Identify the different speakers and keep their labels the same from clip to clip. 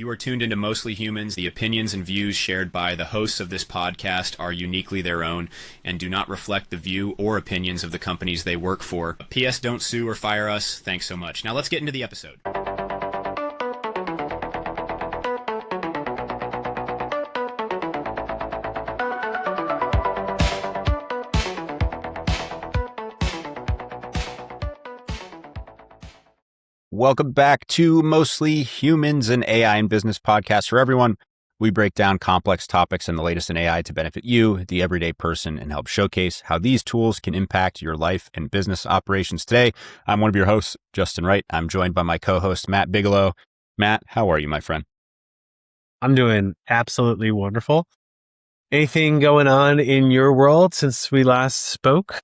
Speaker 1: You are tuned into Mostly Humans. The opinions and views shared by the hosts of this podcast are uniquely their own and do not reflect the view or opinions of the companies they work for. P.S. Don't sue or fire us. Thanks so much. Now let's get into the episode.
Speaker 2: Welcome back to Mostly Humans, an AI and business podcast for everyone. We break down complex topics and the latest in AI to benefit you, the everyday person, and help showcase how these tools can impact your life and business operations. Today, I'm one of your hosts, Justin Wright. I'm joined by my co-host, Matt Bigelow. Matt, how are you, my friend?
Speaker 3: I'm doing absolutely wonderful. Anything going on in your world since we last spoke?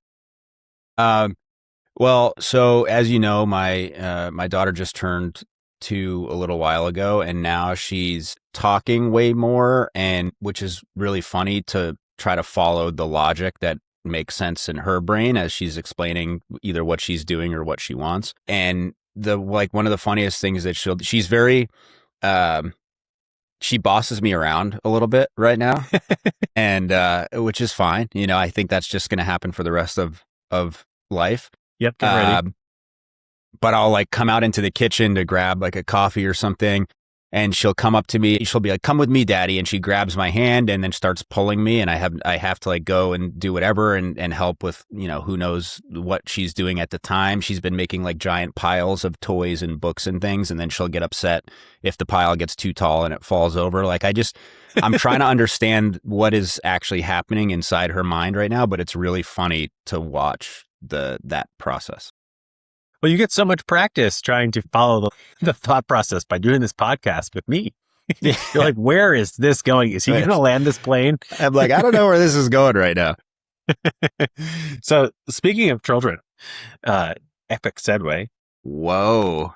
Speaker 2: Well, so as you know, my daughter just turned 2 a little while ago, and now she's talking way more, and which is really funny to try to follow the logic that makes sense in her brain as she's explaining either what she's doing or what she wants. And one of the funniest things that she's very she bosses me around a little bit right now, and which is fine. You know, I think that's just going to happen for the rest of life.
Speaker 3: Yep, get ready.
Speaker 2: But I'll come out into the kitchen to grab a coffee or something, and she'll come up to me. She'll be like, "Come with me, Daddy," and she grabs my hand and then starts pulling me, and I have to go and do whatever and help with who knows what she's doing at the time. She's been making giant piles of toys and books and things, and then she'll get upset if the pile gets too tall and it falls over. I'm trying to understand what is actually happening inside her mind right now, but it's really funny to watch that process.
Speaker 3: Well, you get so much practice trying to follow the thought process by doing this podcast with me. You're like, where is this going? Is he going to land this plane?
Speaker 2: I'm like, I don't know where this is going right now.
Speaker 3: So speaking of children, epic segue.
Speaker 2: Whoa.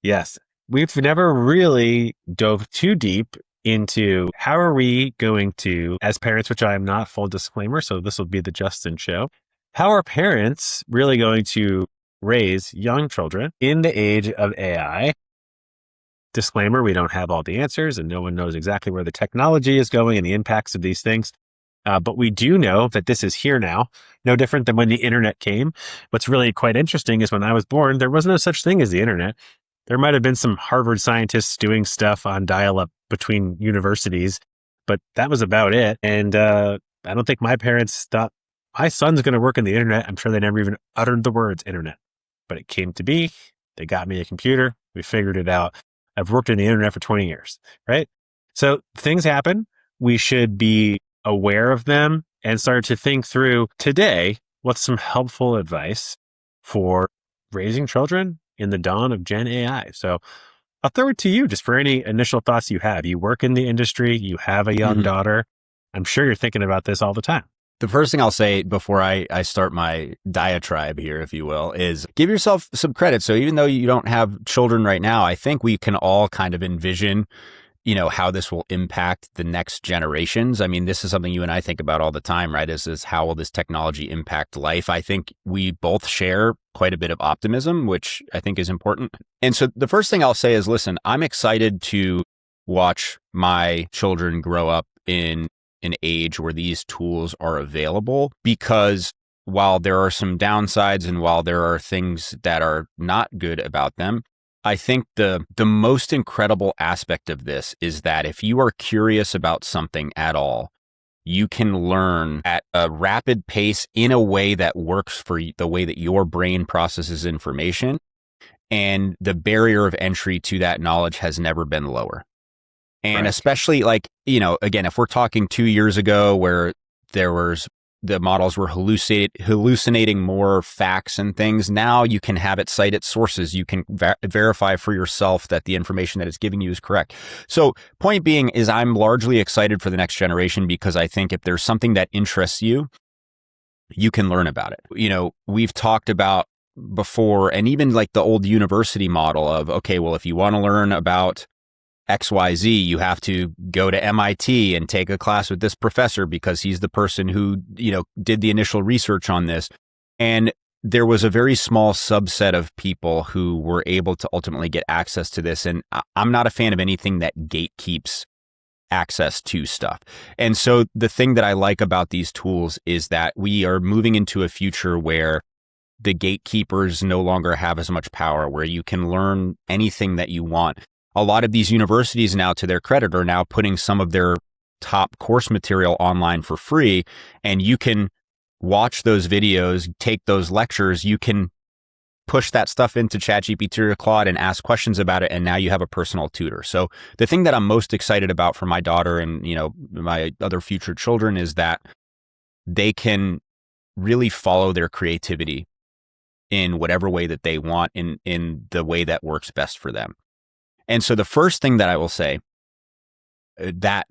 Speaker 3: Yes. We've never really dove too deep into how are we going to, as parents, which I am not, full disclaimer, so this will be the Justin show. How are parents really going to raise young children in the age of AI? Disclaimer, we don't have all the answers and no one knows exactly where the technology is going and the impacts of these things. But we do know that this is here now, no different than when the internet came. What's really quite interesting is when I was born, there was no such thing as the internet. There might have been some Harvard scientists doing stuff on dial-up between universities, but that was about it. And I don't think my parents thought, my son's going to work in the internet. I'm sure they never even uttered the words internet, but it came to be. They got me a computer. We figured it out. I've worked in the internet for 20 years, right? So things happen. We should be aware of them and start to think through today, what's some helpful advice for raising children in the dawn of Gen AI? So I'll throw it to you just for any initial thoughts you have. You work in the industry. You have a young daughter. I'm sure you're thinking about this all the time.
Speaker 2: The first thing I'll say before I start my diatribe here, if you will, is give yourself some credit. So even though you don't have children right now, I think we can all kind of envision, how this will impact the next generations. I mean, this is something you and I think about all the time, right? Is how will this technology impact life? I think we both share quite a bit of optimism, which I think is important. And so the first thing I'll say is, listen, I'm excited to watch my children grow up in an age where these tools are available, because while there are some downsides and while there are things that are not good about them, I think the most incredible aspect of this is that if you are curious about something at all, you can learn at a rapid pace in a way that works for the way that your brain processes information. And the barrier of entry to that knowledge has never been lower. And especially again, if we're talking 2 years ago where the models were hallucinating more facts and things, now you can have it cite its sources. You can verify for yourself that the information that it's giving you is correct. So point being is I'm largely excited for the next generation because I think if there's something that interests you, you can learn about it. We've talked about before, and even the old university model of, okay, well, if you want to learn about XYZ, you have to go to MIT and take a class with this professor because he's the person who, did the initial research on this. And there was a very small subset of people who were able to ultimately get access to this. And I'm not a fan of anything that gatekeeps access to stuff. And so the thing that I like about these tools is that we are moving into a future where the gatekeepers no longer have as much power, where you can learn anything that you want. A lot of these universities now, to their credit, are now putting some of their top course material online for free, and you can watch those videos, take those lectures, you can push that stuff into ChatGPT or Claude and ask questions about it, and now you have a personal tutor. So the thing that I'm most excited about for my daughter and, my other future children is that they can really follow their creativity in whatever way that they want, in the way that works best for them. And so the first thing that I will say, that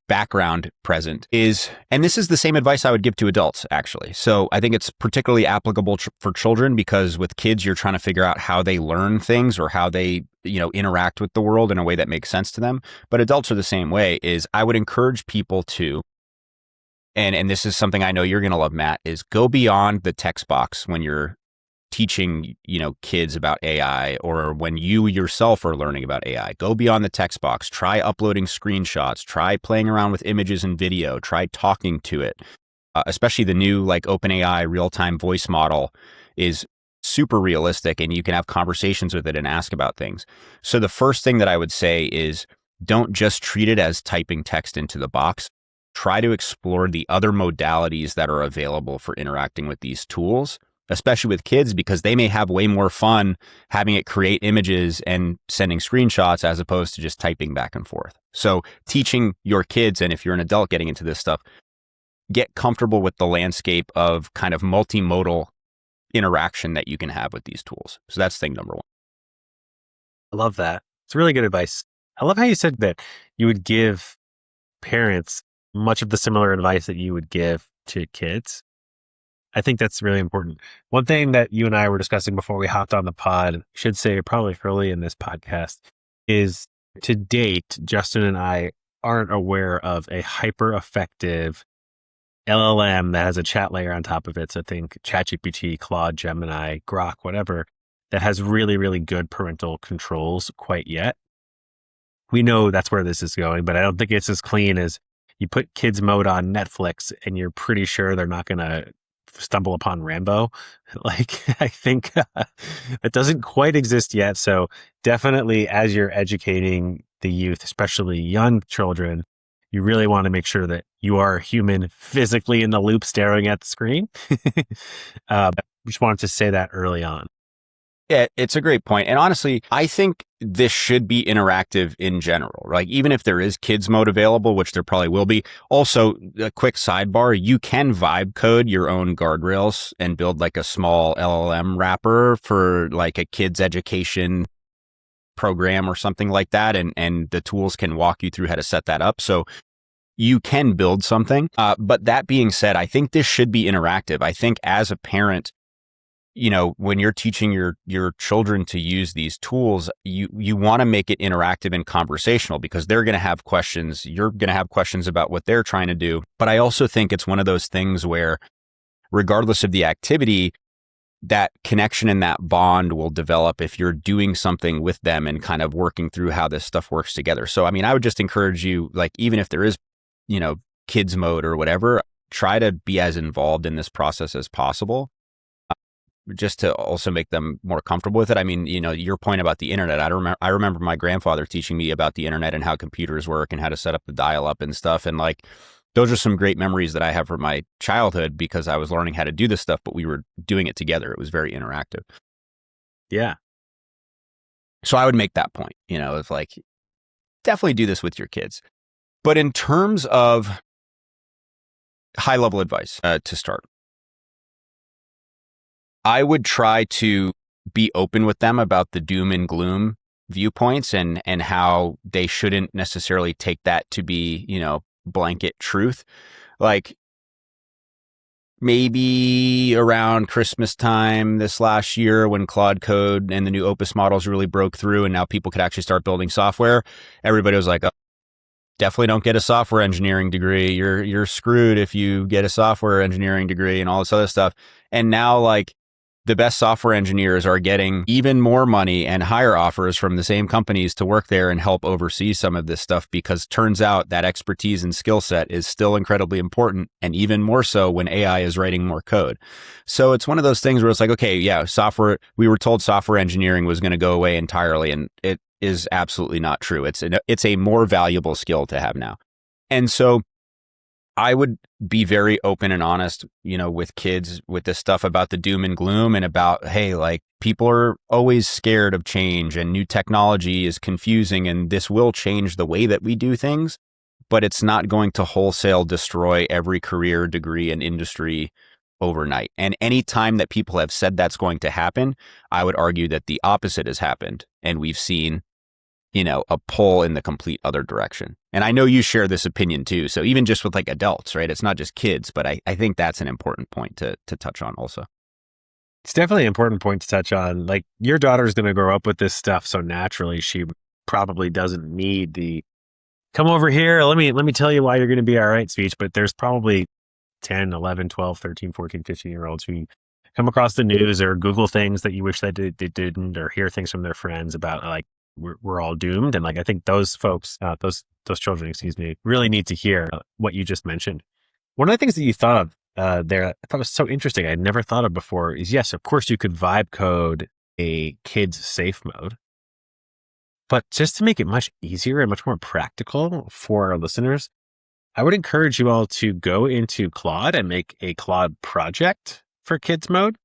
Speaker 2: background present is, and this is the same advice I would give to adults, actually. So I think it's particularly applicable for children, because with kids, you're trying to figure out how they learn things or how they, interact with the world in a way that makes sense to them. But adults are the same way. Is I would encourage people to, and this is something I know you're going to love, Matt, is go beyond the text box when you're teaching, kids about AI, or when you yourself are learning about AI. Go beyond the text box. Try uploading screenshots. Try playing around with images and video. Try talking to it. Especially the new OpenAI real-time voice model is super realistic, and you can have conversations with it and ask about things. So the first thing that I would say is, don't just treat it as typing text into the box. Try to explore the other modalities that are available for interacting with these tools, especially with kids, because they may have way more fun having it create images and sending screenshots as opposed to just typing back and forth. So teaching your kids, and if you're an adult getting into this stuff, get comfortable with the landscape of kind of multimodal interaction that you can have with these tools. So that's thing number one.
Speaker 3: I love that. It's really good advice. I love how you said that you would give parents much of the similar advice that you would give to kids. I think that's really important. One thing that you and I were discussing before we hopped on the pod, should say probably early in this podcast, is to date, Justin and I aren't aware of a hyper effective LLM that has a chat layer on top of it. So think ChatGPT, Claude, Gemini, Grok, whatever, that has really, really good parental controls quite yet. We know that's where this is going, but I don't think it's as clean as you put kids mode on Netflix and you're pretty sure they're not going to stumble upon Rambo. I think that doesn't quite exist yet. So definitely, as you're educating the youth, especially young children, you really want to make sure that you are a human physically in the loop staring at the screen. Just wanted to say that early on.
Speaker 2: Yeah, it's a great point. And honestly, I think this should be interactive in general. Even if there is kids mode available, which there probably will be. Also, a quick sidebar, you can vibe code your own guardrails and build a small LLM wrapper for a kids education program or something like that. And the tools can walk you through how to set that up. So you can build something. But that being said, I think this should be interactive. I think as a parent, when you're teaching your children to use these tools, you want to make it interactive and conversational, because they're going to have questions. You're going to have questions about what they're trying to do. But I also think it's one of those things where, regardless of the activity, that connection and that bond will develop if you're doing something with them and kind of working through how this stuff works together. So, I would just encourage you, even if there is, kids mode or whatever, try to be as involved in this process as possible, just to also make them more comfortable with it. Your point about the internet, I remember my grandfather teaching me about the internet and how computers work and how to set up the dial-up and stuff. And those are some great memories that I have from my childhood, because I was learning how to do this stuff, but we were doing it together. It was very interactive.
Speaker 3: Yeah.
Speaker 2: So I would make that point, of definitely do this with your kids. But in terms of high level advice to start, I would try to be open with them about the doom and gloom viewpoints and how they shouldn't necessarily take that to be, blanket truth. Maybe around Christmas time this last year, when Claude Code and the new Opus models really broke through and now people could actually start building software, everybody was like, oh, definitely don't get a software engineering degree. You're screwed if you get a software engineering degree and all this other stuff. And now like the best software engineers are getting even more money and higher offers from the same companies to work there and help oversee some of this stuff, because turns out that expertise and skill set is still incredibly important, and even more so when AI is writing more code. So it's one of those things where it's like, okay, yeah, we were told software engineering was going to go away entirely, and it is absolutely not true. It's a more valuable skill to have now. And so I would be very open and honest, with kids with this stuff about the doom and gloom, and about, hey, like, people are always scared of change, and new technology is confusing, and this will change the way that we do things, but it's not going to wholesale destroy every career, degree, and industry overnight. And any time that people have said that's going to happen, I would argue that the opposite has happened, and we've seen a pull in the complete other direction. And I know you share this opinion too. So even just with like adults, right? It's not just kids, but I think that's an important point to touch on also.
Speaker 3: It's definitely an important point to touch on. Like, your daughter's going to grow up with this stuff, so naturally she probably doesn't need the come over here, let me tell you why you're going to be all right speech. But there's probably 10, 11, 12, 13, 14, 15-year-olds who come across the news or Google things that you wish that they didn't, or hear things from their friends about like, we're all doomed. And like, I think those folks, those children, really need to hear what you just mentioned. One of the things that you thought of there, I thought was so interesting, I had never thought of before, is yes, of course you could vibe code a kid's safe mode, but just to make it much easier and much more practical for our listeners, I would encourage you all to go into Claude and make a Claude project for kids mode,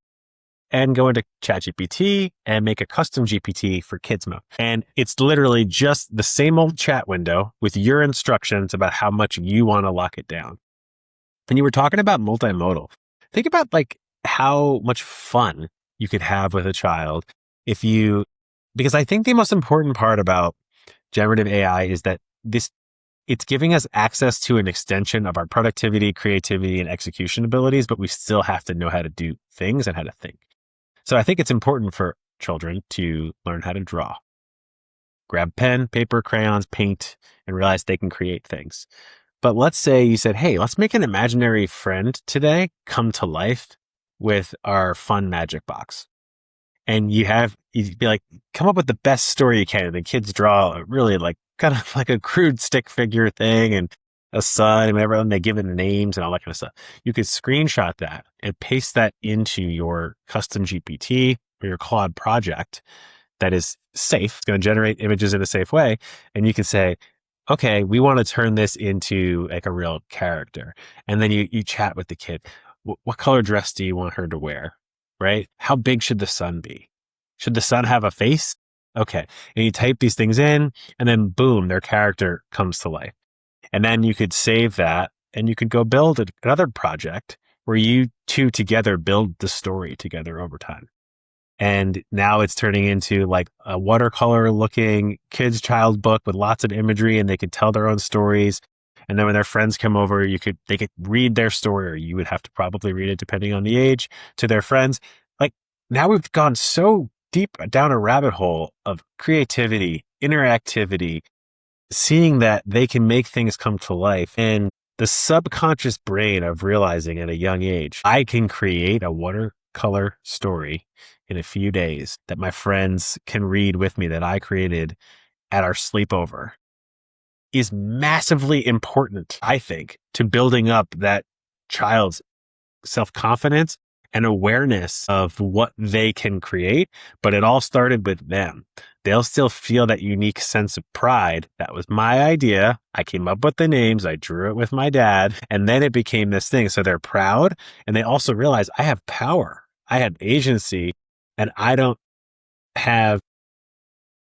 Speaker 3: and go into ChatGPT and make a custom GPT for kids mode. And it's literally just the same old chat window with your instructions about how much you want to lock it down. And you were talking about multimodal. Think about like how much fun you could have with a child because I think the most important part about generative AI is that it's giving us access to an extension of our productivity, creativity, and execution abilities, but we still have to know how to do things and how to think. So I think it's important for children to learn how to draw. Grab pen, paper, crayons, paint, and realize they can create things. But let's say you said, hey, let's make an imaginary friend today come to life with our fun magic box. And you'd be like, come up with the best story you can. And the kids draw a really like kind of like a crude stick figure thing and a sun and whatever, and they give it names and all that kind of stuff. You could screenshot that and paste that into your custom GPT or your Claude project that is safe. It's going to generate images in a safe way. And you can say, okay, we want to turn this into like a real character. And then you chat with the kid. What color dress do you want her to wear? Right? How big should the sun be? Should the sun have a face? Okay. And you type these things in, and then boom, their character comes to life. And then you could save that, and you could go build another project where you two together build the story together over time. And now it's turning into like a watercolor looking kids' child book with lots of imagery, and they could tell their own stories. And then when their friends come over, they could read their story, or you would have to probably read it depending on the age, to their friends. Like, now we've gone so deep down a rabbit hole of creativity, interactivity, seeing that they can make things come to life, and the subconscious brain of realizing at a young age, I can create a watercolor story in a few days that my friends can read with me that I created at our sleepover, is massively important, I think, to building up that child's self-confidence and awareness of what they can create. But it all started with them. They'll still feel that unique sense of pride. That was my idea. I came up with the names. I drew it with my dad. And then it became this thing. So they're proud. And they also realize I have power. I have agency. And I don't have...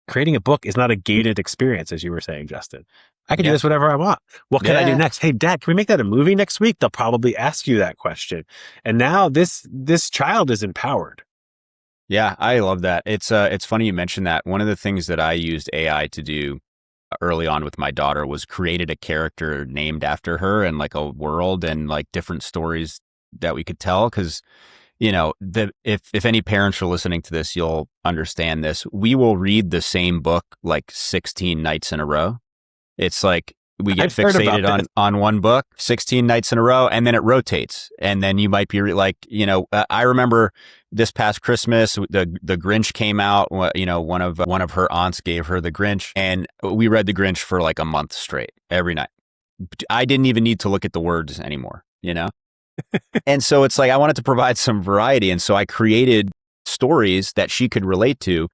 Speaker 3: Creating a book is not a gated experience, as you were saying, Justin. I can do this whatever I want. What can I do next? Hey, Dad, can we make that a movie next week? They'll probably ask you that question. And now this child is empowered.
Speaker 2: Yeah, I love that. It's funny you mentioned that. One of the things that I used AI to do early on with my daughter was created a character named after her and like a world and like different stories that we could tell. Because, if any parents are listening to this, you'll understand this. We will read the same book like 16 nights in a row. It's like we get
Speaker 3: I've heard about
Speaker 2: fixated
Speaker 3: this.
Speaker 2: on one book 16 nights in a row, and then it rotates. And then you might be like, I remember this past Christmas, the Grinch came out. One of her aunts gave her the Grinch, and we read the Grinch for like a month straight every night. I didn't even need to look at the words anymore, And so it's like I wanted to provide some variety, and so I created stories that she could relate to.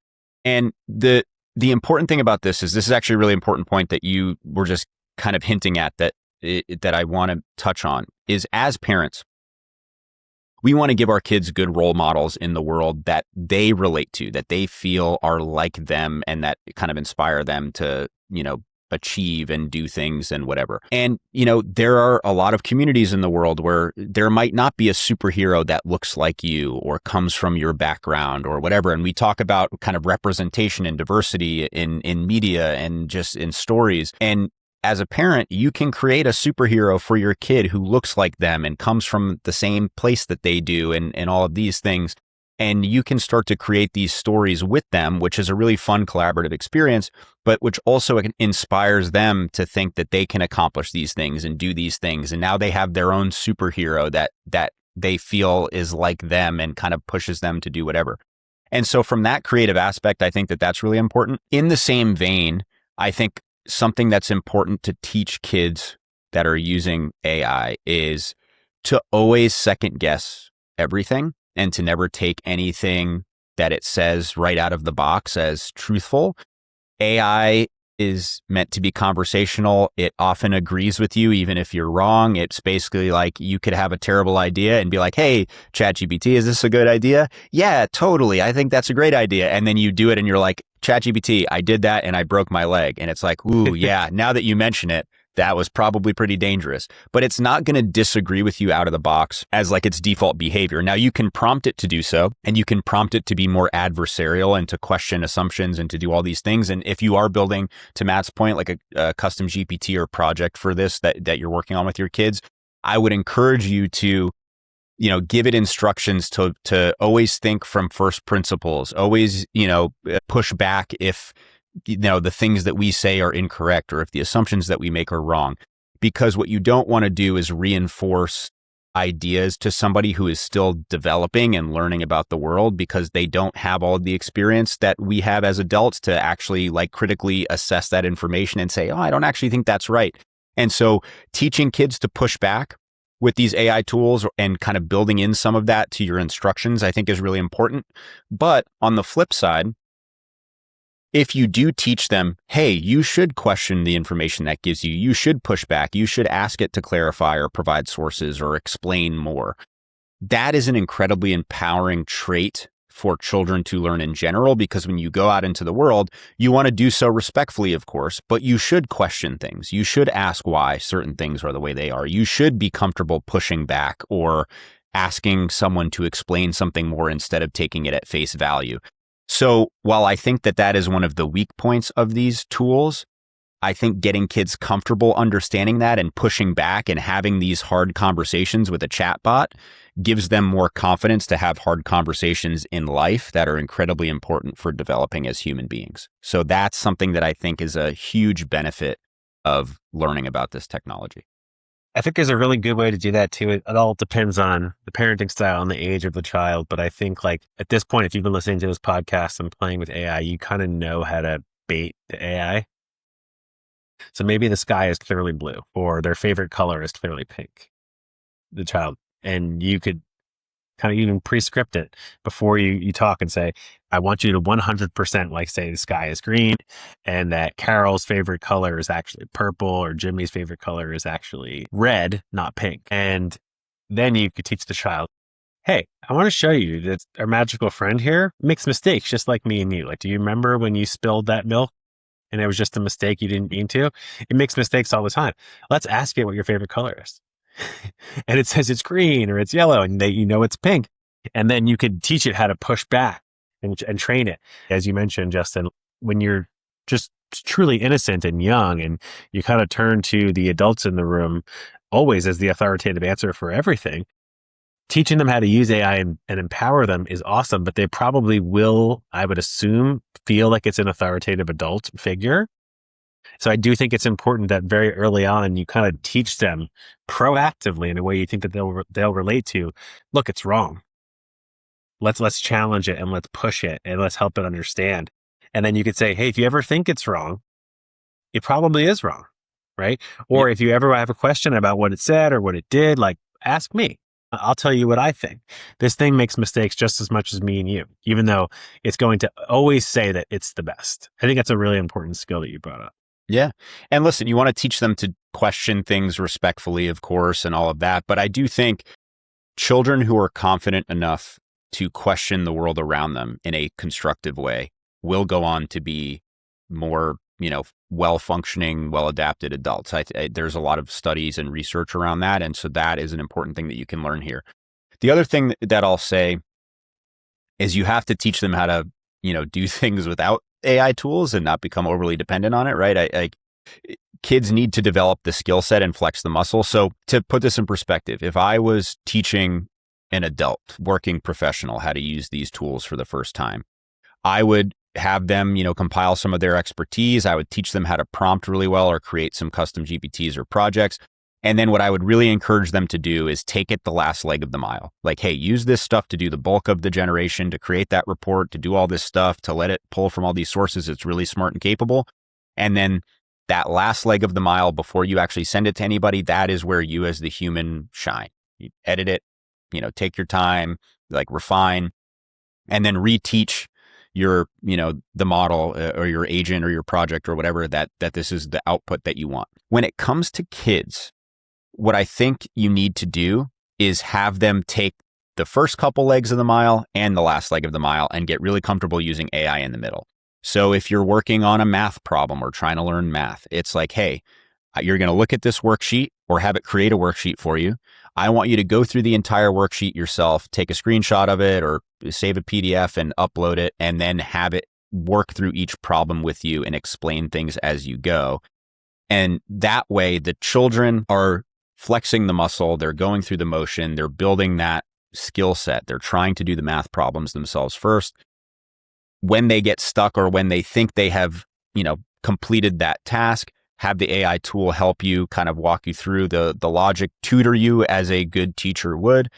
Speaker 2: And the important thing about this is actually a really important point that you were just kind of hinting at that I want to touch on is, as parents, we want to give our kids good role models in the world that they relate to, that they feel are like them, and that kind of inspire them to, achieve and do things and whatever. And, there are a lot of communities in the world where there might not be a superhero that looks like you or comes from your background or whatever. And we talk about kind of representation and diversity in media and just in stories. And as a parent, you can create a superhero for your kid who looks like them and comes from the same place that they do and all of these things. And you can start to create these stories with them, which is a really fun collaborative experience, but which also inspires them to think that they can accomplish these things and do these things. And now they have their own superhero that they feel is like them and kind of pushes them to do whatever. And so from that creative aspect, I think that that's really important. In the same vein, I think something that's important to teach kids that are using AI is to always second guess everything and to never take anything that it says right out of the box as truthful. AI is meant to be conversational. It often agrees with you, even if you're wrong. It's basically like you could have a terrible idea and be like, hey, ChatGPT, is this a good idea? Yeah, totally. I think that's a great idea. And then you do it and you're like, ChatGPT, I did that and I broke my leg. And it's like, ooh, yeah, now that you mention it, that was probably pretty dangerous. But it's not going to disagree with you out of the box as like its default behavior. Now, you can prompt it to do so, and you can prompt it to be more adversarial and to question assumptions and to do all these things. And if you are building, to Matt's point, like a custom GPT or project for this that you're working on with your kids, I would encourage you to give it instructions to always think from first principles, always, push back if the things that we say are incorrect or if the assumptions that we make are wrong. Because what you don't want to do is reinforce ideas to somebody who is still developing and learning about the world, because they don't have all the experience that we have as adults to actually like critically assess that information and say, oh, I don't actually think that's right. And so teaching kids to push back with these AI tools and kind of building in some of that to your instructions, I think is really important. But on the flip side, if you do teach them, hey, you should question the information that gives you, you should push back, you should ask it to clarify or provide sources or explain more. That is an incredibly empowering trait for children to learn in general, because when you go out into the world, you want to do so respectfully, of course, but you should question things. You should ask why certain things are the way they are. You should be comfortable pushing back or asking someone to explain something more instead of taking it at face value. So while I think that is one of the weak points of these tools, I think getting kids comfortable understanding that and pushing back and having these hard conversations with a chatbot gives them more confidence to have hard conversations in life that are incredibly important for developing as human beings. So that's something that I think is a huge benefit of learning about this technology.
Speaker 3: I think there's a really good way to do that too. It all depends on the parenting style and the age of the child. But I think like at this point, if you've been listening to this podcast and playing with AI, you kind of know how to bait the AI. So maybe the sky is clearly blue or their favorite color is clearly pink, the child. And you could kind of even pre-script it before you talk and say, I want you to 100% like say the sky is green and that Carol's favorite color is actually purple or Jimmy's favorite color is actually red, not pink. And then you could teach the child, hey, I want to show you that our magical friend here makes mistakes just like me and you. Like, do you remember when you spilled that milk and it was just a mistake you didn't mean to? It makes mistakes all the time. Let's ask it what your favorite color is. And it says it's green or it's yellow and it's pink. And then you could teach it how to push back and train it. As you mentioned, Justin, when you're just truly innocent and young and you kind of turn to the adults in the room always as the authoritative answer for everything, teaching them how to use AI and empower them is awesome, but they probably will, I would assume, feel like it's an authoritative adult figure. So I do think it's important that very early on, you kind of teach them proactively in a way you think that they'll relate to. Look, it's wrong. Let's challenge it and let's push it and let's help it understand. And then you could say, hey, if you ever think it's wrong, it probably is wrong, right? Or if you ever have a question about what it said or what it did, like ask me. I'll tell you what I think. This thing makes mistakes just as much as me and you, even though it's going to always say that it's the best. I think that's a really important skill that you brought up.
Speaker 2: Yeah. And listen, you want to teach them to question things respectfully, of course, and all of that. But I do think children who are confident enough to question the world around them in a constructive way will go on to be more, well-functioning, well-adapted adults. There's a lot of studies and research around that. And so that is an important thing that you can learn here. The other thing that I'll say is you have to teach them how to, do things without AI tools and not become overly dependent on it, right? Kids need to develop the skill set and flex the muscle. So to put this in perspective, if I was teaching an adult, working professional, how to use these tools for the first time, I would have them, compile some of their expertise. I would teach them how to prompt really well or create some custom GPTs or projects. And then what I would really encourage them to do is take it the last leg of the mile. Like, hey, use this stuff to do the bulk of the generation, to create that report, to do all this stuff, to let it pull from all these sources. It's really smart and capable. And then that last leg of the mile before you actually send it to anybody, that is where you as the human shine. You edit it, take your time, like refine, and then reteach your, the model or your agent or your project or whatever that this is the output that you want. When it comes to kids, what I think you need to do is have them take the first couple legs of the mile and the last leg of the mile and get really comfortable using AI in the middle. So if you're working on a math problem or trying to learn math, it's like, hey, you're going to look at this worksheet or have it create a worksheet for you. I want you to go through the entire worksheet yourself, take a screenshot of it or save a PDF and upload it, and then have it work through each problem with you and explain things as you go. And that way, the children are flexing the muscle, they're going through the motion, they're building that skill set, they're trying to do the math problems themselves first. When they get stuck or when they think they have, completed that task, have the AI tool help you kind of walk you through the logic, tutor you as a good teacher would.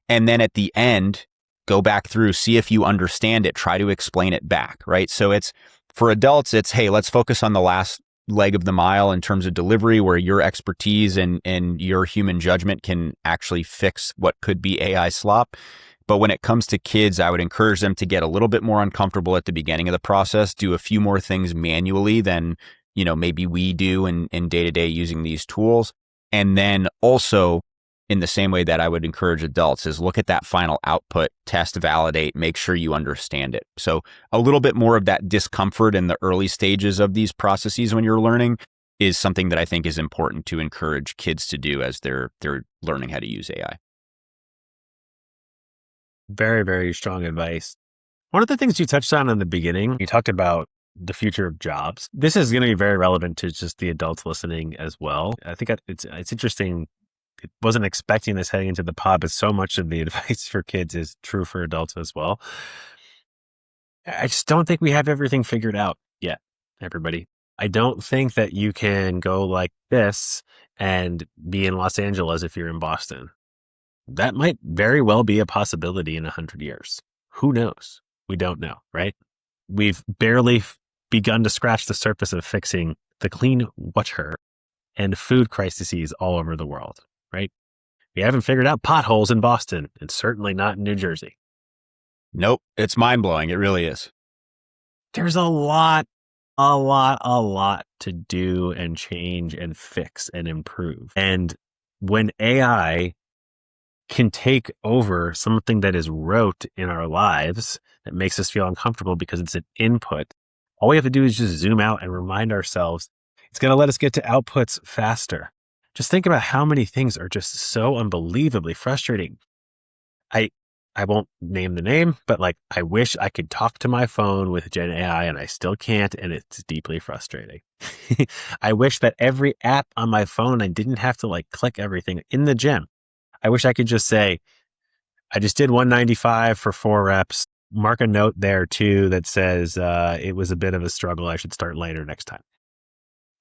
Speaker 2: And then at the end, go back through, see if you understand it, try to explain it back, right? So it's for adults, it's, hey, let's focus on the last leg of the mile in terms of delivery where your expertise and your human judgment can actually fix what could be AI slop. But when it comes to kids, I would encourage them to get a little bit more uncomfortable at the beginning of the process, do a few more things manually than maybe we do in day-to-day using these tools. And then also in the same way that I would encourage adults is look at that final output, test, validate, make sure you understand it. So a little bit more of that discomfort in the early stages of these processes when you're learning is something that I think is important to encourage kids to do as they're learning how to use AI.
Speaker 3: Very, very strong advice. One of the things you touched on in the beginning, you talked about the future of jobs. This is going to be very relevant to just the adults listening as well. I think it's interesting. I wasn't expecting this heading into the pod, but so much of the advice for kids is true for adults as well. I just don't think we have everything figured out yet, everybody. I don't think that you can go like this and be in Los Angeles if you're in Boston. That might very well be a possibility in 100 years. Who knows? We don't know, right? We've barely begun to scratch the surface of fixing the clean water and food crises all over the world, right? We haven't figured out potholes in Boston and certainly not in New Jersey.
Speaker 2: Nope. It's mind-blowing. It really is.
Speaker 3: There's a lot to do and change and fix and improve. And when AI can take over something that is rote in our lives that makes us feel uncomfortable because it's an input, all we have to do is just zoom out and remind ourselves it's going to let us get to outputs faster. Just think about how many things are just so unbelievably frustrating. I won't name the name, but like, I wish I could talk to my phone with Gen AI and I still can't. And it's deeply frustrating. I wish that every app on my phone, I didn't have to like click everything in the gym. I wish I could just say, I just did 195 for 4 reps. Mark a note there too that says, it was a bit of a struggle. I should start later next time.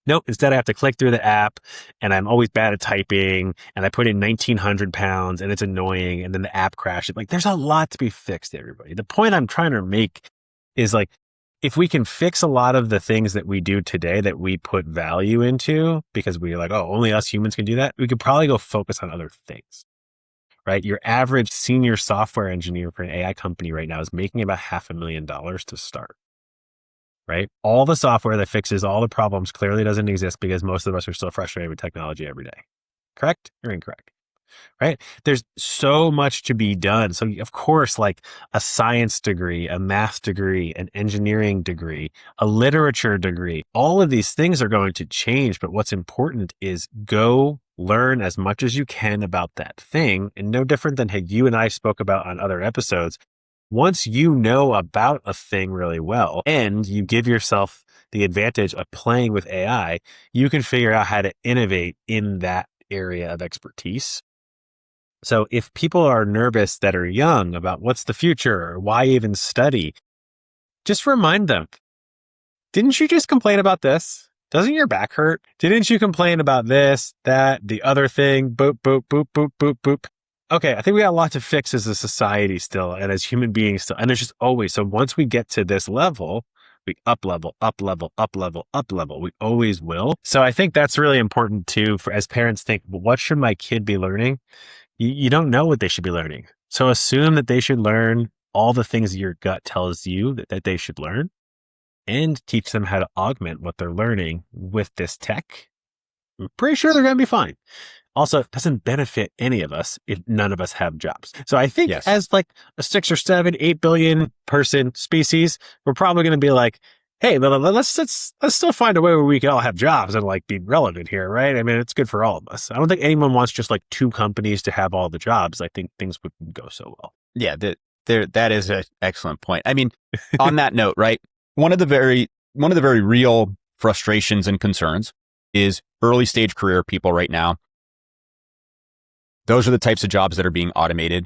Speaker 3: Nope. Instead, I have to click through the app and I'm always bad at typing and I put in 1,900 pounds and it's annoying. And then the app crashes. Like there's a lot to be fixed, everybody. The point I'm trying to make is like, if we can fix a lot of the things that we do today that we put value into because we're like, oh, only us humans can do that, we could probably go focus on other things, right? Your average senior software engineer for an AI company right now is making about $500,000 to start, right? All the software that fixes all the problems clearly doesn't exist because most of us are still frustrated with technology every day. Correct or incorrect? Right? There's so much to be done. So of course, like a science degree, a math degree, an engineering degree, a literature degree, all of these things are going to change. But what's important is go learn as much as you can about that thing. And no different than how you and I spoke about on other episodes. Once you know about a thing really well and you give yourself the advantage of playing with AI, you can figure out how to innovate in that area of expertise. So if people are nervous that are young about what's the future or why even study, just remind them, didn't you just complain about this? Doesn't your back hurt? Didn't you complain about this, that, the other thing? Boop, boop, boop, boop, boop, boop. Okay, I think we got a lot to fix as a society still and as human beings still. And there's just always, so once we get to this level, we up level, up level, up level, up level. We always will. So I think that's really important too, for as parents think, well, what should my kid be learning? You don't know what they should be learning. So assume that they should learn all the things your gut tells you that they should learn and teach them how to augment what they're learning with this tech. I'm pretty sure they're going to be fine. Also, it doesn't benefit any of us if none of us have jobs. So I think as like a 6 or 7, 8 billion person species, we're probably going to be like, hey, let's still find a way where we can all have jobs and like be relevant here, right? I mean, it's good for all of us. I don't think anyone wants just like 2 companies to have all the jobs. I think things wouldn't go so well.
Speaker 2: Yeah, that is an excellent point. I mean, on that note, right? One of the very real frustrations and concerns is early stage career people right now. Those are the types of jobs that are being automated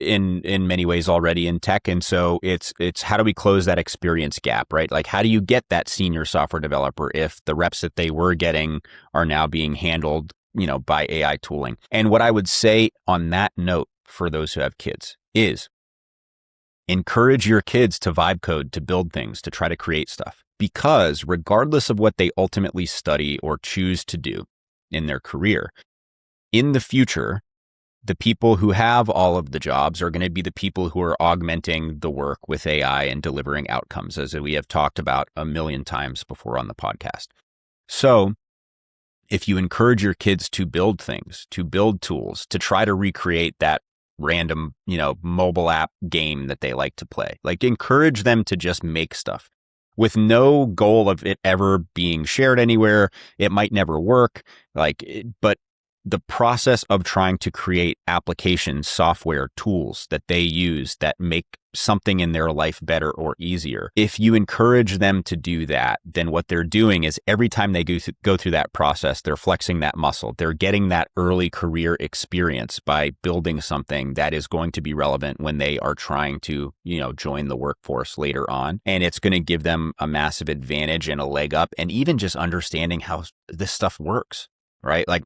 Speaker 2: in many ways already in tech. And so it's how do we close that experience gap, right? Like how do you get that senior software developer if the reps that they were getting are now being handled, by AI tooling? And what I would say on that note for those who have kids is encourage your kids to vibe code, to build things, to try to create stuff, because regardless of what they ultimately study or choose to do in their career, in the future, the people who have all of the jobs are going to be the people who are augmenting the work with AI and delivering outcomes, as we have talked about a million times before on the podcast. So if you encourage your kids to build things, to build tools, to try to recreate that random, mobile app game that they like to play, like encourage them to just make stuff with no goal of it ever being shared anywhere. It might never work, but the process of trying to create applications, software, tools that they use that make something in their life better or easier. If you encourage them to do that, then what they're doing is every time they go through that process, they're flexing that muscle. They're getting that early career experience by building something that is going to be relevant when they are trying to, join the workforce later on. And it's going to give them a massive advantage and a leg up, and even just understanding how this stuff works, right? Like,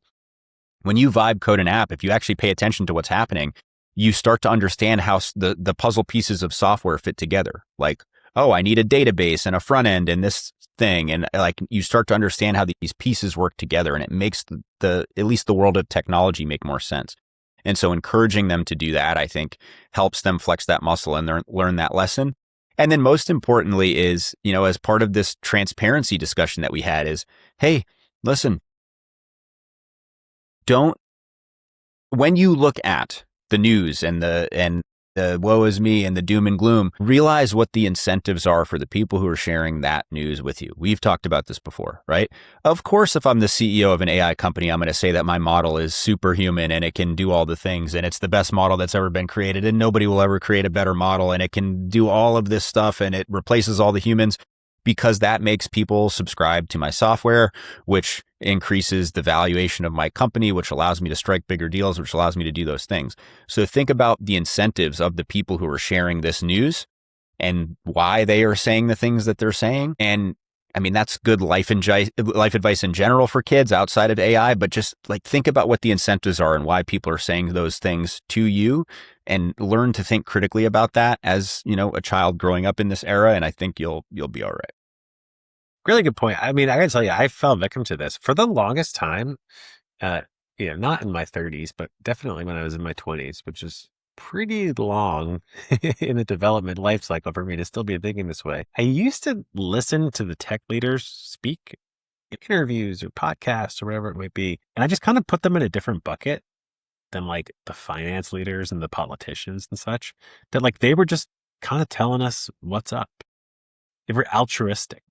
Speaker 2: when you vibe code an app, if you actually pay attention to what's happening, you start to understand how the puzzle pieces of software fit together. Like, oh, I need a database and a front end and this thing. And like you start to understand how these pieces work together, and it makes at least the world of technology make more sense. And so encouraging them to do that, I think, helps them flex that muscle and learn that lesson. And then most importantly is, as part of this transparency discussion that we had is, hey, listen, when you look at the news and the woe is me and the doom and gloom, realize what the incentives are for the people who are sharing that news with you. We've talked about this before, right? Of course, if I'm the CEO of an AI company, I'm going to say that my model is superhuman and it can do all the things and it's the best model that's ever been created and nobody will ever create a better model and it can do all of this stuff and it replaces all the humans, because that makes people subscribe to my software, which increases the valuation of my company, which allows me to strike bigger deals, which allows me to do those things. So think about the incentives of the people who are sharing this news and why they are saying the things that they're saying, and I mean, that's good life advice in general for kids outside of AI, but just like think about what the incentives are and why people are saying those things to you, and learn to think critically about that as, you know, a child growing up in this era. And I think you'll be all right.
Speaker 3: Really good point. I mean, I gotta tell you, I fell victim to this for the longest time. Not in my 30s, but definitely when I was in my 20s, which is pretty long in the development life cycle for me to still be thinking this way. I used to listen to the tech leaders speak in interviews or podcasts or whatever it might be, and I just kind of put them in a different bucket than like the finance leaders and the politicians and such. That like they were just kind of telling us what's up. They were altruistic,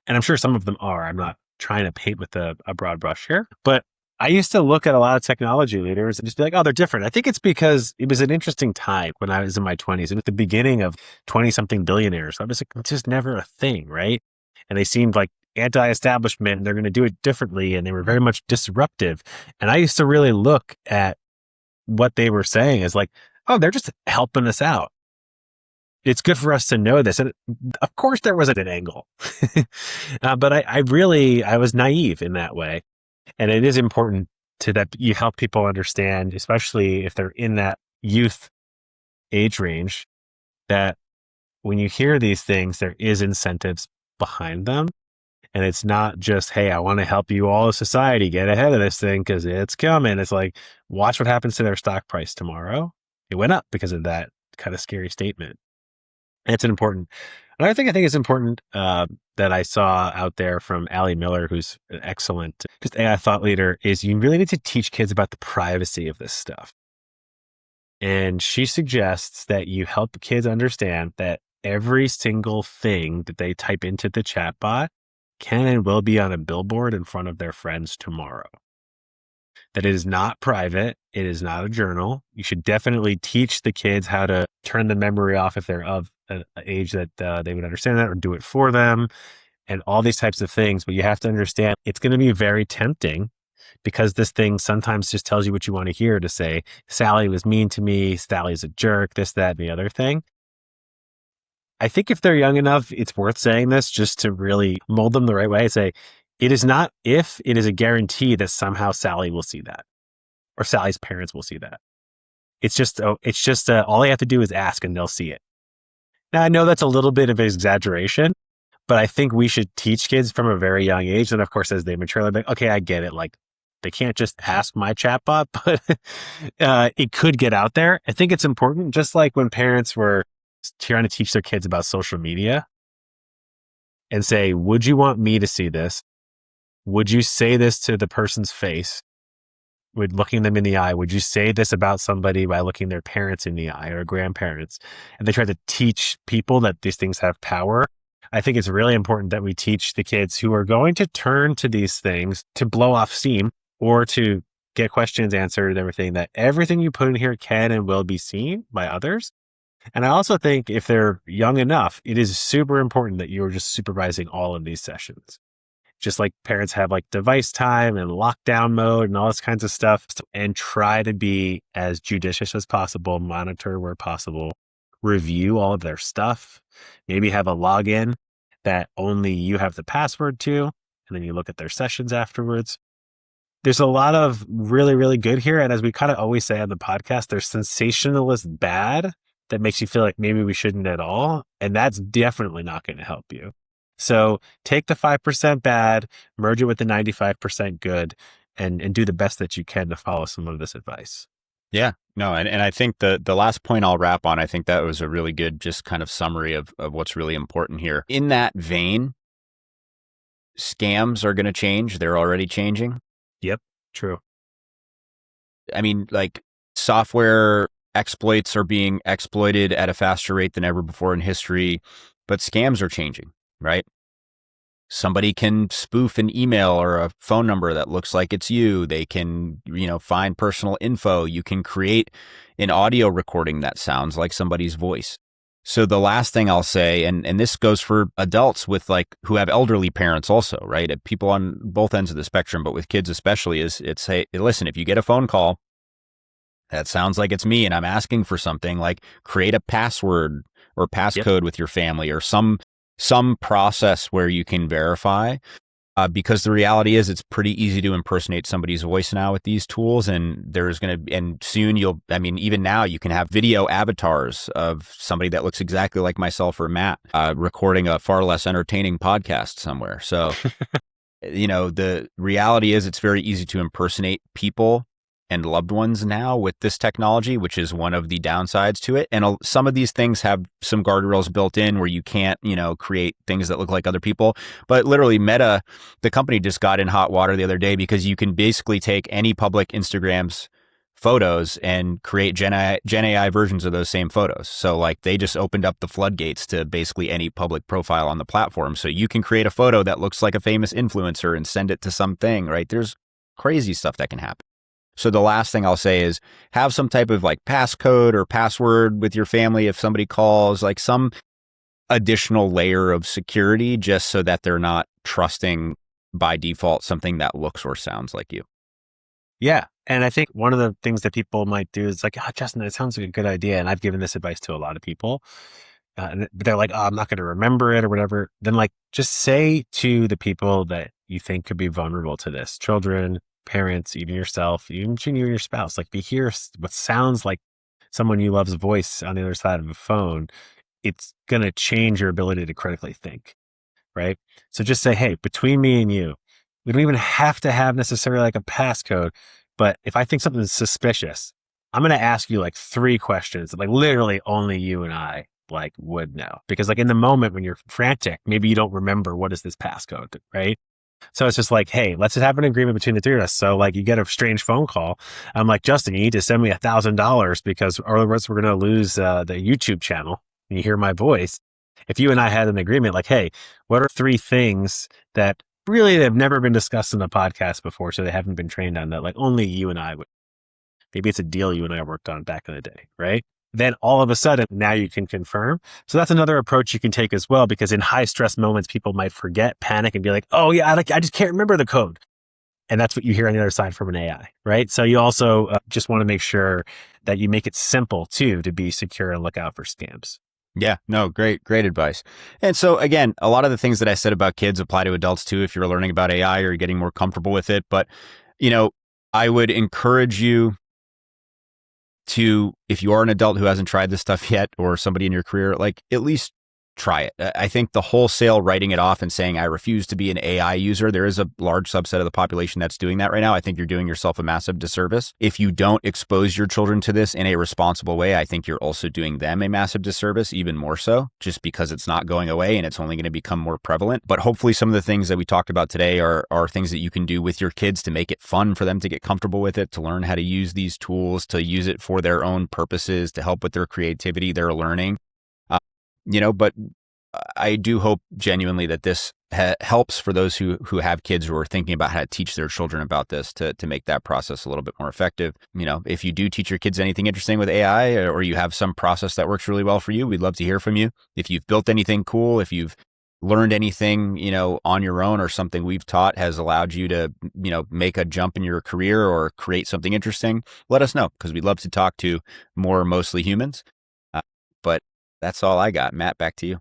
Speaker 3: and I'm sure some of them are. I'm not trying to paint with a broad brush here, but I used to look at a lot of technology leaders and just be like, oh, they're different. I think it's because it was an interesting time when I was in my 20s and at the beginning of 20-something billionaires. I was like, it's just never a thing, right? And they seemed like anti-establishment and they're going to do it differently. And they were very much disruptive. And I used to really look at what they were saying as like, oh, they're just helping us out. It's good for us to know this. And of course there was an angle, but I was naive in that way. And it is important that you help people understand, especially if they're in that youth age range, that when you hear these things, there is incentives behind them. And it's not just, hey, I want to help you all as society get ahead of this thing because it's coming. It's like, watch what happens to their stock price tomorrow. It went up because of that kind of scary statement. And it's important. Another thing I think is important that I saw out there from Allie Miller, who's an excellent just AI thought leader, is you really need to teach kids about the privacy of this stuff. And she suggests that you help kids understand that every single thing that they type into the chatbot can and will be on a billboard in front of their friends tomorrow. That it is not private. It is not a journal. You should definitely teach the kids how to turn the memory off if they're of an age that they would understand that, or do it for them, and all these types of things. But you have to understand it's going to be very tempting because this thing sometimes just tells you what you want to hear, to say, Sally was mean to me, Sally's a jerk, this, that, and the other thing. I think if they're young enough, it's worth saying this just to really mold them the right way. Say, it is not if, it is a guarantee that somehow Sally will see that, or Sally's parents will see that. It's just all they have to do is ask and they'll see it. Now, I know that's a little bit of an exaggeration, but I think we should teach kids from a very young age. And of course, as they mature, they're like, okay, I get it. Like, they can't just ask my chatbot, but it could get out there. I think it's important, just like when parents were trying to teach their kids about social media and say, would you want me to see this? Would you say this to the person's face? With looking them in the eye, would you say this about somebody by looking their parents in the eye or grandparents? And they try to teach people that these things have power. I think it's really important that we teach the kids who are going to turn to these things to blow off steam or to get questions answered and everything, that everything you put in here can and will be seen by others. And I also think if they're young enough, it is super important that you're just supervising all of these sessions. Just like parents have like device time and lockdown mode and all this kinds of stuff, and try to be as judicious as possible, monitor where possible, review all of their stuff, maybe have a login that only you have the password to, and then you look at their sessions afterwards. There's a lot of really, really good here. And as we kind of always say on the podcast, there's sensationalist bad that makes you feel like maybe we shouldn't at all. And that's definitely not going to help you. So take the 5% bad, merge it with the 95% good, and do the best that you can to follow some of this advice.
Speaker 2: Yeah, no. And I think the last point I'll wrap on, I think that was a really good, just kind of summary of what's really important here. In that vein, scams are going to change. They're already changing.
Speaker 3: Yep. True.
Speaker 2: I mean, like, software exploits are being exploited at a faster rate than ever before in history, but scams are changing. Right? Somebody can spoof an email or a phone number that looks like it's you. They can, find personal info. You can create an audio recording that sounds like somebody's voice. So the last thing I'll say, and this goes for adults with who have elderly parents also, right? People on both ends of the spectrum, but with kids especially, is it's, hey, listen, if you get a phone call that sounds like it's me and I'm asking for something, like create a password or passcode with your family or some some process where you can verify. Because the reality is it's pretty easy to impersonate somebody's voice now with these tools. And and soon even now you can have video avatars of somebody that looks exactly like myself or Matt, recording a far less entertaining podcast somewhere. So, the reality is it's very easy to impersonate people and loved ones now with this technology, which is one of the downsides to it. And some of these things have some guardrails built in where you can't, create things that look like other people. But literally Meta, the company, just got in hot water the other day because you can basically take any public Instagram's photos and create Gen AI versions of those same photos. So like they just opened up the floodgates to basically any public profile on the platform. So you can create a photo that looks like a famous influencer and send it to something, right? There's crazy stuff that can happen. So the last thing I'll say is have some type of like passcode or password with your family if somebody calls, like some additional layer of security, just so that they're not trusting by default something that looks or sounds like you.
Speaker 3: Yeah. And I think one of the things that people might do is like, Justin, that sounds like a good idea. And I've given this advice to a lot of people. But they're like, I'm not going to remember it or whatever. Then like, just say to the people that you think could be vulnerable to this, children, parents, even yourself, even between you and your spouse, like, be here what sounds like someone you love's voice on the other side of a phone. It's going to change your ability to critically think, right? So just say, hey, between me and you, we don't even have to have necessarily like a passcode, but if I think something's suspicious, I'm going to ask you like 3 questions that like literally only you and I like would know. Because like in the moment when you're frantic, maybe you don't remember what is this passcode, right? So it's just like, hey, let's just have an agreement between the 3 of us. So like you get a strange phone call. I'm like, Justin, you need to send me $1,000 because otherwise we're going to lose the YouTube channel. And you hear my voice. If you and I had an agreement like, hey, what are 3 things that really have never been discussed in the podcast before, so they haven't been trained on that, like only you and I would. Maybe it's a deal you and I worked on back in the day, right? Then all of a sudden, now you can confirm. So that's another approach you can take as well, because in high stress moments, people might forget, panic, and be like, oh yeah, I just can't remember the code. And that's what you hear on the other side from an AI, right? So you also just want to make sure that you make it simple too, to be secure and look out for scams.
Speaker 2: Yeah, no, great advice. And so again, a lot of the things that I said about kids apply to adults too, if you're learning about AI or getting more comfortable with it. But, I would encourage you to, if you are an adult who hasn't tried this stuff yet, or somebody in your career, like at least try it. I think the wholesale writing it off and saying, I refuse to be an AI user, there is a large subset of the population that's doing that right now. I think you're doing yourself a massive disservice. If you don't expose your children to this in a responsible way, I think you're also doing them a massive disservice, even more so, just because it's not going away and it's only going to become more prevalent. But hopefully some of the things that we talked about today are things that you can do with your kids to make it fun for them to get comfortable with it, to learn how to use these tools, to use it for their own purposes, to help with their creativity, their learning. But I do hope genuinely that this helps for those who have kids who are thinking about how to teach their children about this, to make that process a little bit more effective. If you do teach your kids anything interesting with AI, or you have some process that works really well for you, we'd love to hear from you. If you've built anything cool, if you've learned anything, on your own, or something we've taught has allowed you to, make a jump in your career or create something interesting, let us know, because we'd love to talk to more mostly humans. But that's all I got. Matt, back to you.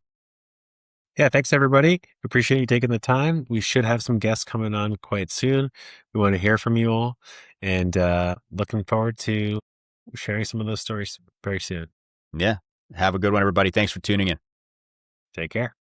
Speaker 3: Yeah, thanks everybody. Appreciate you taking the time. We should have some guests coming on quite soon. We want to hear from you all, and looking forward to sharing some of those stories very soon.
Speaker 2: Yeah. Have a good one, everybody. Thanks for tuning in.
Speaker 3: Take care.